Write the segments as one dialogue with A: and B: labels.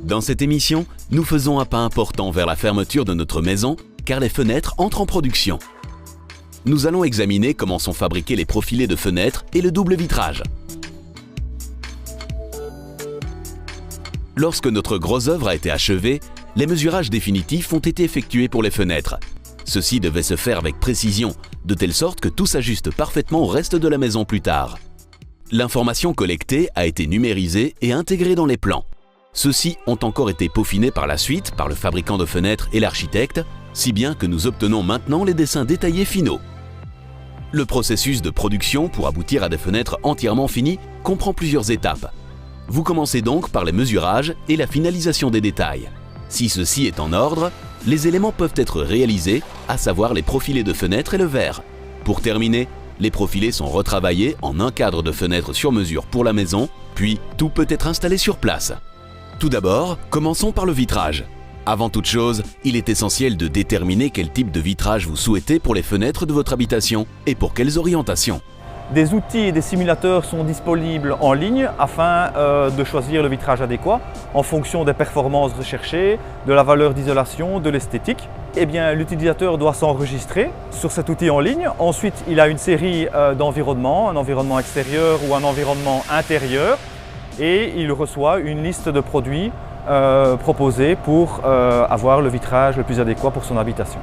A: Dans cette émission, nous faisons un pas important vers la fermeture de notre maison car les fenêtres entrent en production. Nous allons examiner comment sont fabriqués les profilés de fenêtres et le double vitrage. Lorsque notre grosse œuvre a été achevée, les mesurages définitifs ont été effectués pour les fenêtres. Ceci devait se faire avec précision, de telle sorte que tout s'ajuste parfaitement au reste de la maison plus tard. L'information collectée a été numérisée et intégrée dans les plans. Ceux-ci ont encore été peaufinés par la suite par le fabricant de fenêtres et l'architecte, si bien que nous obtenons maintenant les dessins détaillés finaux. Le processus de production pour aboutir à des fenêtres entièrement finies comprend plusieurs étapes. Vous commencez donc par les mesurages et la finalisation des détails. Si ceci est en ordre, les éléments peuvent être réalisés, à savoir les profilés de fenêtres et le verre. Pour terminer, les profilés sont retravaillés en un cadre de fenêtre sur mesure pour la maison, puis tout peut être installé sur place. Tout d'abord, commençons par le vitrage. Avant toute chose, il est essentiel de déterminer quel type de vitrage vous souhaitez pour les fenêtres de votre habitation et pour quelles orientations.
B: Des outils et des simulateurs sont disponibles en ligne afin de choisir le vitrage adéquat en fonction des performances recherchées, de la valeur d'isolation, de l'esthétique. L'utilisateur doit s'enregistrer sur cet outil en ligne. Ensuite, il a une série d'environnements, un environnement extérieur ou un environnement intérieur, et il reçoit une liste de produits proposés pour avoir le vitrage le plus adéquat pour son habitation.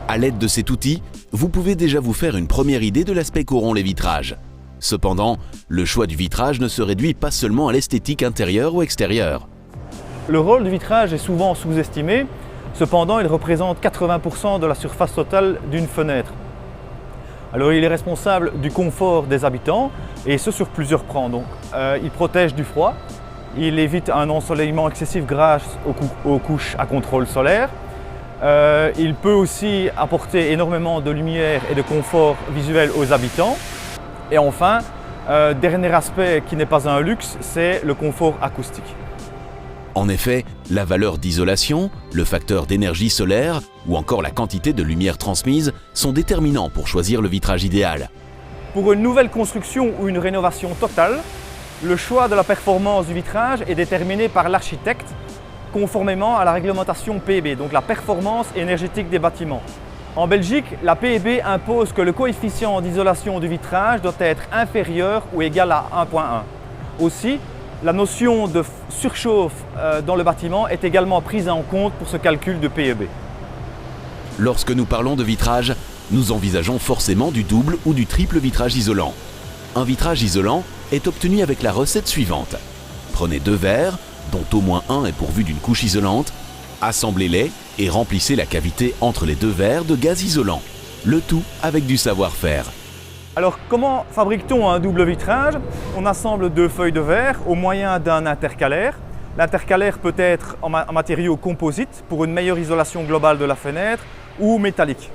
A: À l'aide de cet outil, vous pouvez déjà vous faire une première idée de l'aspect qu'auront les vitrages. Cependant, le choix du vitrage ne se réduit pas seulement à l'esthétique intérieure ou extérieure.
B: Le rôle du vitrage est souvent sous-estimé, cependant il représente 80% de la surface totale d'une fenêtre. Alors il est responsable du confort des habitants, et ce sur plusieurs plans. Il protège du froid, il évite un ensoleillement excessif grâce aux couches à contrôle solaire. Il peut aussi apporter énormément de lumière et de confort visuel aux habitants. Et enfin, dernier aspect qui n'est pas un luxe, c'est le confort acoustique.
A: En effet, la valeur d'isolation, le facteur d'énergie solaire ou encore la quantité de lumière transmise sont déterminants pour choisir le vitrage idéal.
B: Pour une nouvelle construction ou une rénovation totale, le choix de la performance du vitrage est déterminé par l'architecte conformément à la réglementation PEB, donc la performance énergétique des bâtiments. En Belgique, la PEB impose que le coefficient d'isolation du vitrage doit être inférieur ou égal à 1,1. Aussi, la notion de surchauffe dans le bâtiment est également prise en compte pour ce calcul de PEB.
A: Lorsque nous parlons de vitrage, nous envisageons forcément du double ou du triple vitrage isolant. Un vitrage isolant est obtenu avec la recette suivante. Prenez deux verres, dont au moins un est pourvu d'une couche isolante, assemblez-les et remplissez la cavité entre les deux verres de gaz isolant. Le tout avec du savoir-faire.
B: Alors comment fabrique-t-on un double vitrage? On assemble deux feuilles de verre au moyen d'un intercalaire. L'intercalaire peut être en matériau composite pour une meilleure isolation globale de la fenêtre ou métallique.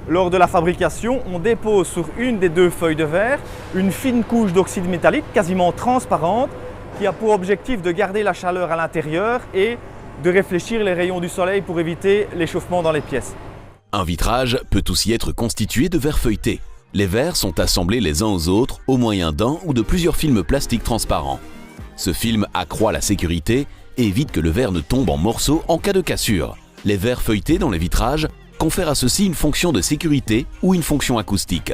B: Lors de la fabrication, on dépose sur une des deux feuilles de verre une fine couche d'oxyde métallique quasiment transparente qui a pour objectif de garder la chaleur à l'intérieur et de réfléchir les rayons du soleil pour éviter l'échauffement dans les pièces.
A: Un vitrage peut aussi être constitué de verres feuilletés. Les verres sont assemblés les uns aux autres au moyen d'un ou de plusieurs films plastiques transparents. Ce film accroît la sécurité et évite que le verre ne tombe en morceaux en cas de cassure. Les verres feuilletés dans les vitrages confèrent à ceux-ci une fonction de sécurité ou une fonction acoustique.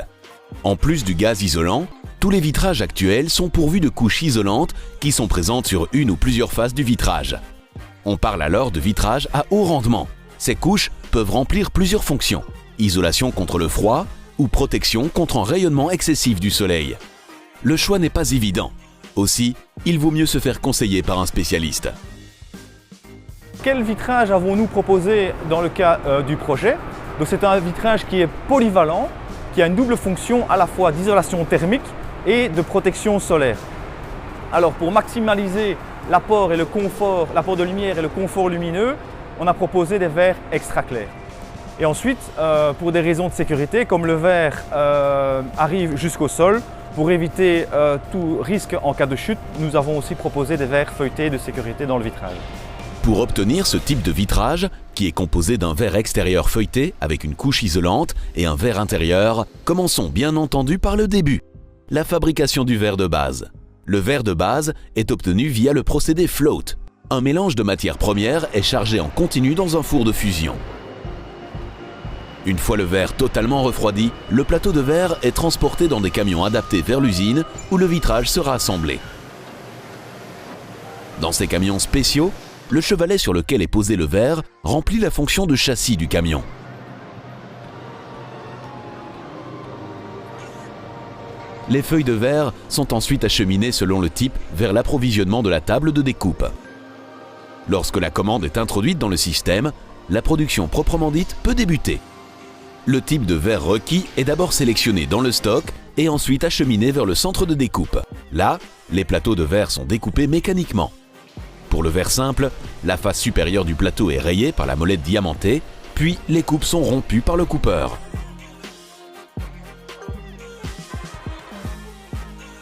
A: En plus du gaz isolant, tous les vitrages actuels sont pourvus de couches isolantes qui sont présentes sur une ou plusieurs faces du vitrage. On parle alors de vitrage à haut rendement. Ces couches peuvent remplir plusieurs fonctions. Isolation contre le froid ou protection contre un rayonnement excessif du soleil. Le choix n'est pas évident. Aussi, il vaut mieux se faire conseiller par un spécialiste.
B: Quel vitrage avons-nous proposé dans le cas du projet? C'est un vitrage qui est polyvalent, qui a une double fonction à la fois d'isolation thermique et de protection solaire. Alors pour maximiser l'apport et le confort, l'apport de lumière et le confort lumineux, on a proposé des verres extra clairs. Et ensuite, pour des raisons de sécurité, comme le verre arrive jusqu'au sol, pour éviter tout risque en cas de chute, nous avons aussi proposé des verres feuilletés de sécurité dans le vitrage.
A: Pour obtenir ce type de vitrage, qui est composé d'un verre extérieur feuilleté avec une couche isolante et un verre intérieur, commençons bien entendu par le début, la fabrication du verre de base. Le verre de base est obtenu via le procédé float. Un mélange de matières premières est chargé en continu dans un four de fusion. Une fois le verre totalement refroidi, le plateau de verre est transporté dans des camions adaptés vers l'usine où le vitrage sera assemblé. Dans ces camions spéciaux, le chevalet sur lequel est posé le verre remplit la fonction de châssis du camion. Les feuilles de verre sont ensuite acheminées selon le type vers l'approvisionnement de la table de découpe. Lorsque la commande est introduite dans le système, la production proprement dite peut débuter. Le type de verre requis est d'abord sélectionné dans le stock et ensuite acheminé vers le centre de découpe. Là, les plateaux de verre sont découpés mécaniquement. Pour le verre simple, la face supérieure du plateau est rayée par la molette diamantée, puis les coupes sont rompues par le coupeur.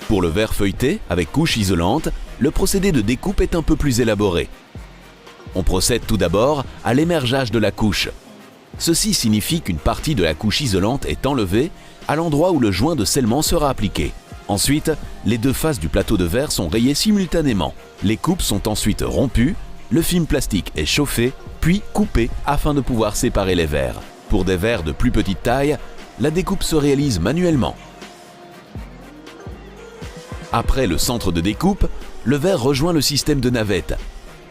A: Pour le verre feuilleté, avec couche isolante, le procédé de découpe est un peu plus élaboré. On procède tout d'abord à l'émergeage de la couche. Ceci signifie qu'une partie de la couche isolante est enlevée à l'endroit où le joint de scellement sera appliqué. Ensuite, les deux faces du plateau de verre sont rayées simultanément. Les coupes sont ensuite rompues, le film plastique est chauffé, puis coupé afin de pouvoir séparer les verres. Pour des verres de plus petite taille, la découpe se réalise manuellement. Après le centre de découpe, le verre rejoint le système de navette.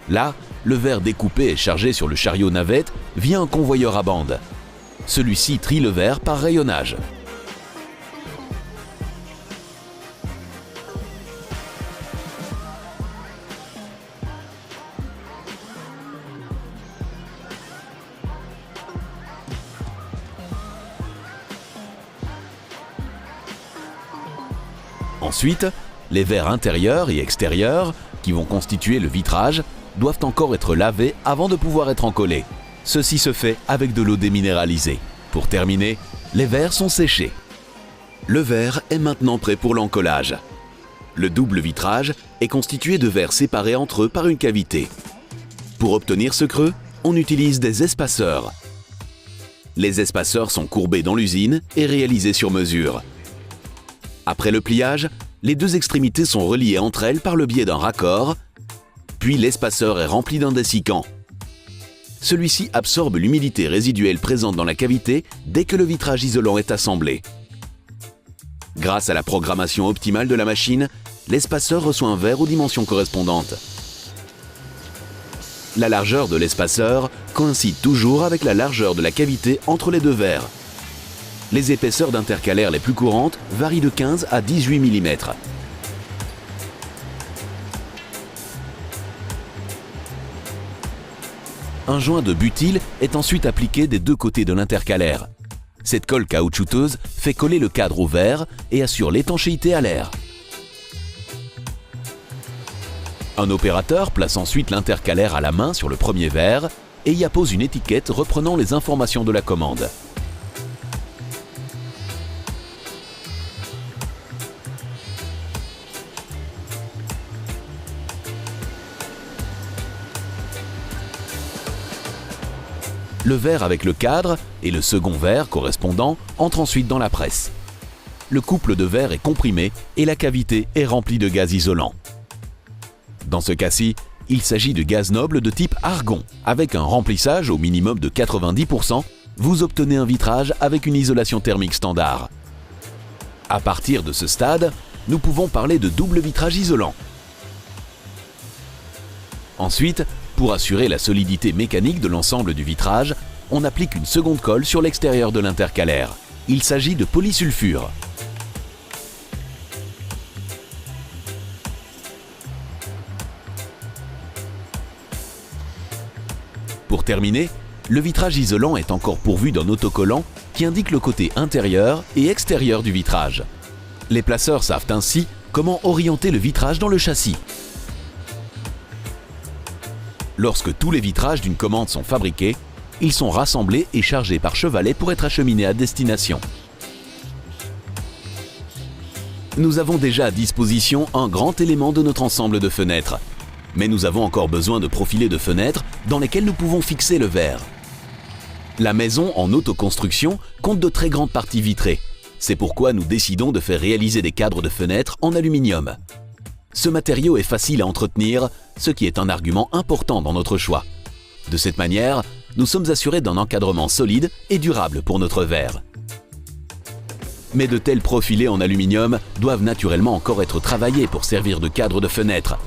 A: Là, le verre découpé est chargé sur le chariot navette via un convoyeur à bande. Celui-ci trie le verre par rayonnage. Ensuite, les verres intérieurs et extérieurs, qui vont constituer le vitrage, doivent encore être lavés avant de pouvoir être encollés. Ceci se fait avec de l'eau déminéralisée. Pour terminer, les verres sont séchés. Le verre est maintenant prêt pour l'encollage. Le double vitrage est constitué de verres séparés entre eux par une cavité. Pour obtenir ce creux, on utilise des espaceurs. Les espaceurs sont courbés dans l'usine et réalisés sur mesure. Après le pliage, les deux extrémités sont reliées entre elles par le biais d'un raccord, puis l'espaceur est rempli d'un dessicant. Celui-ci absorbe l'humidité résiduelle présente dans la cavité dès que le vitrage isolant est assemblé. Grâce à la programmation optimale de la machine, l'espaceur reçoit un verre aux dimensions correspondantes. La largeur de l'espaceur coïncide toujours avec la largeur de la cavité entre les deux verres. Les épaisseurs d'intercalaires les plus courantes varient de 15 à 18 mm. Un joint de butyl est ensuite appliqué des deux côtés de l'intercalaire. Cette colle caoutchouteuse fait coller le cadre au verre et assure l'étanchéité à l'air. Un opérateur place ensuite l'intercalaire à la main sur le premier verre et y appose une étiquette reprenant les informations de la commande. Le verre avec le cadre et le second verre correspondant entrent ensuite dans la presse. Le couple de verre est comprimé et la cavité est remplie de gaz isolant. Dans ce cas-ci, il s'agit de gaz noble de type argon. Avec un remplissage au minimum de 90%, vous obtenez un vitrage avec une isolation thermique standard. À partir de ce stade, nous pouvons parler de double vitrage isolant. Ensuite, pour assurer la solidité mécanique de l'ensemble du vitrage, on applique une seconde colle sur l'extérieur de l'intercalaire. Il s'agit de polysulfure. Pour terminer, le vitrage isolant est encore pourvu d'un autocollant qui indique le côté intérieur et extérieur du vitrage. Les placeurs savent ainsi comment orienter le vitrage dans le châssis. Lorsque tous les vitrages d'une commande sont fabriqués, ils sont rassemblés et chargés par chevalet pour être acheminés à destination. Nous avons déjà à disposition un grand élément de notre ensemble de fenêtres. Mais nous avons encore besoin de profilés de fenêtres dans lesquels nous pouvons fixer le verre. La maison en autoconstruction compte de très grandes parties vitrées. C'est pourquoi nous décidons de faire réaliser des cadres de fenêtres en aluminium. Ce matériau est facile à entretenir, ce qui est un argument important dans notre choix. De cette manière, nous sommes assurés d'un encadrement solide et durable pour notre verre. Mais de tels profilés en aluminium doivent naturellement encore être travaillés pour servir de cadre de fenêtre.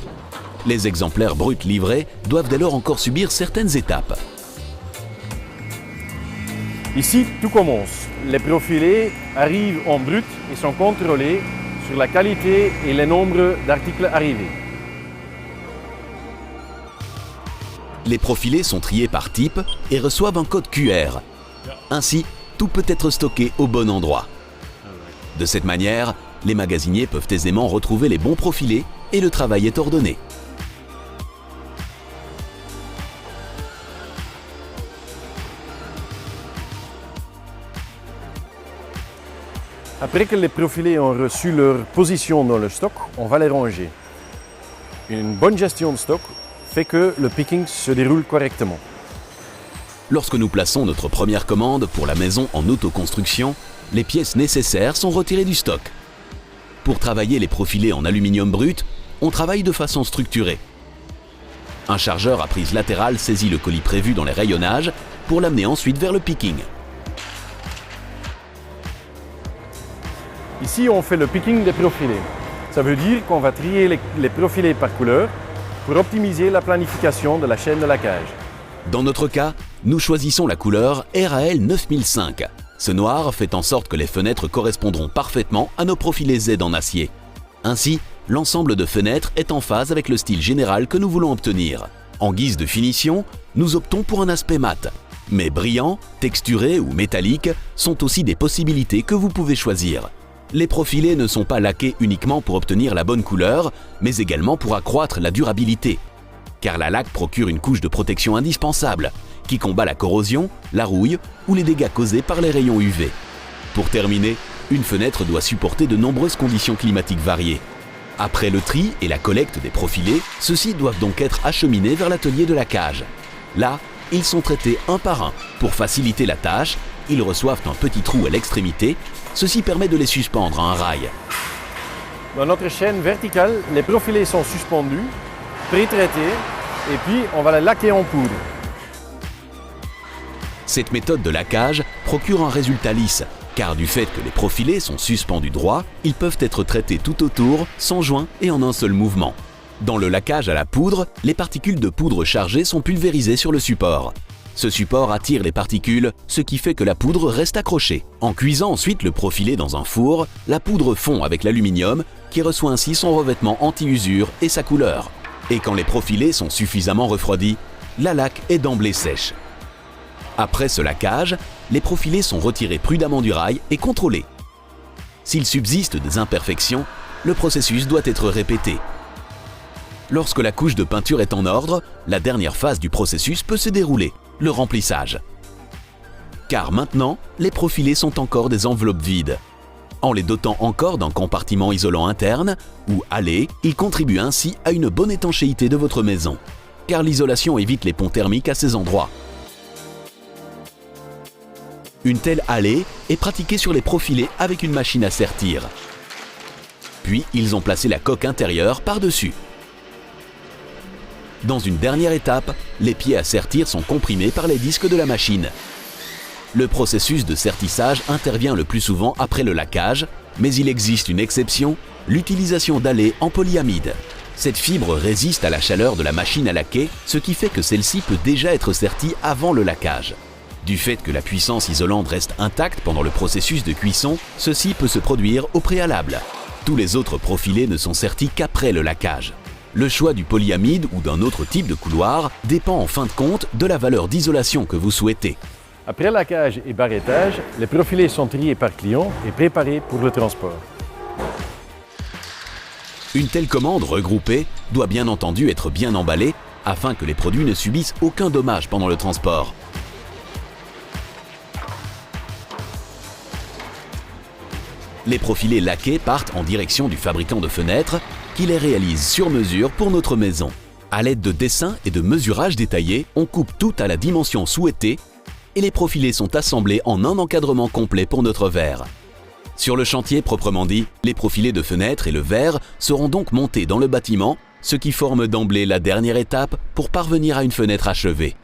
A: Les exemplaires bruts livrés doivent dès lors encore subir certaines étapes.
C: Ici, tout commence. Les profilés arrivent en brut et sont contrôlés sur la qualité et le nombre d'articles arrivés.
A: Les profilés sont triés par type et reçoivent un code QR. Ainsi, tout peut être stocké au bon endroit. De cette manière, les magasiniers peuvent aisément retrouver les bons profilés et le travail est ordonné.
C: Après que les profilés ont reçu leur position dans le stock, on va les ranger. Une bonne gestion de stock fait que le picking se déroule correctement.
A: Lorsque nous plaçons notre première commande pour la maison en autoconstruction, les pièces nécessaires sont retirées du stock. Pour travailler les profilés en aluminium brut, on travaille de façon structurée. Un chargeur à prise latérale saisit le colis prévu dans les rayonnages pour l'amener ensuite vers le picking.
C: Ici, on fait le picking des profilés. Ça veut dire qu'on va trier les profilés par couleur pour optimiser la planification de la chaîne de laquage.
A: Dans notre cas, nous choisissons la couleur RAL 9005. Ce noir fait en sorte que les fenêtres correspondront parfaitement à nos profilés Z en acier. Ainsi, l'ensemble de fenêtres est en phase avec le style général que nous voulons obtenir. En guise de finition, nous optons pour un aspect mat. Mais brillant, texturé ou métallique sont aussi des possibilités que vous pouvez choisir. Les profilés ne sont pas laqués uniquement pour obtenir la bonne couleur, mais également pour accroître la durabilité. Car la laque procure une couche de protection indispensable, qui combat la corrosion, la rouille ou les dégâts causés par les rayons UV. Pour terminer, une fenêtre doit supporter de nombreuses conditions climatiques variées. Après le tri et la collecte des profilés, ceux-ci doivent donc être acheminés vers l'atelier de laquage. Là, ils sont traités un par un. Pour faciliter la tâche, ils reçoivent un petit trou à l'extrémité. Ceci permet de les suspendre à un rail.
C: Dans notre chaîne verticale, les profilés sont suspendus, pré-traités, et puis on va les laquer en poudre.
A: Cette méthode de laquage procure un résultat lisse, car du fait que les profilés sont suspendus droit, ils peuvent être traités tout autour, sans joint et en un seul mouvement. Dans le laquage à la poudre, les particules de poudre chargées sont pulvérisées sur le support. Ce support attire les particules, ce qui fait que la poudre reste accrochée. En cuisant ensuite le profilé dans un four, la poudre fond avec l'aluminium, qui reçoit ainsi son revêtement anti-usure et sa couleur. Et quand les profilés sont suffisamment refroidis, la laque est d'emblée sèche. Après ce laquage, les profilés sont retirés prudemment du rail et contrôlés. S'il subsiste des imperfections, le processus doit être répété. Lorsque la couche de peinture est en ordre, la dernière phase du processus peut se dérouler, le remplissage. Car maintenant, les profilés sont encore des enveloppes vides. En les dotant encore d'un compartiment isolant interne ou allé, ils contribuent ainsi à une bonne étanchéité de votre maison. Car l'isolation évite les ponts thermiques à ces endroits. Une telle allée est pratiquée sur les profilés avec une machine à sertir. Puis, ils ont placé la coque intérieure par-dessus. Dans une dernière étape, les pieds à sertir sont comprimés par les disques de la machine. Le processus de sertissage intervient le plus souvent après le laquage, mais il existe une exception, l'utilisation d'allées en polyamide. Cette fibre résiste à la chaleur de la machine à laquer, ce qui fait que celle-ci peut déjà être sertie avant le laquage. Du fait que la puissance isolante reste intacte pendant le processus de cuisson, ceci peut se produire au préalable. Tous les autres profilés ne sont sertis qu'après le laquage. Le choix du polyamide ou d'un autre type de couloir dépend en fin de compte de la valeur d'isolation que vous souhaitez.
C: Après laquage et barrettage, les profilés sont triés par client et préparés pour le transport.
A: Une telle commande regroupée doit bien entendu être bien emballée afin que les produits ne subissent aucun dommage pendant le transport. Les profilés laqués partent en direction du fabricant de fenêtres qui les réalise sur mesure pour notre maison. À l'aide de dessins et de mesurages détaillés, on coupe tout à la dimension souhaitée et les profilés sont assemblés en un encadrement complet pour notre verre. Sur le chantier proprement dit, les profilés de fenêtres et le verre seront donc montés dans le bâtiment, ce qui forme d'emblée la dernière étape pour parvenir à une fenêtre achevée.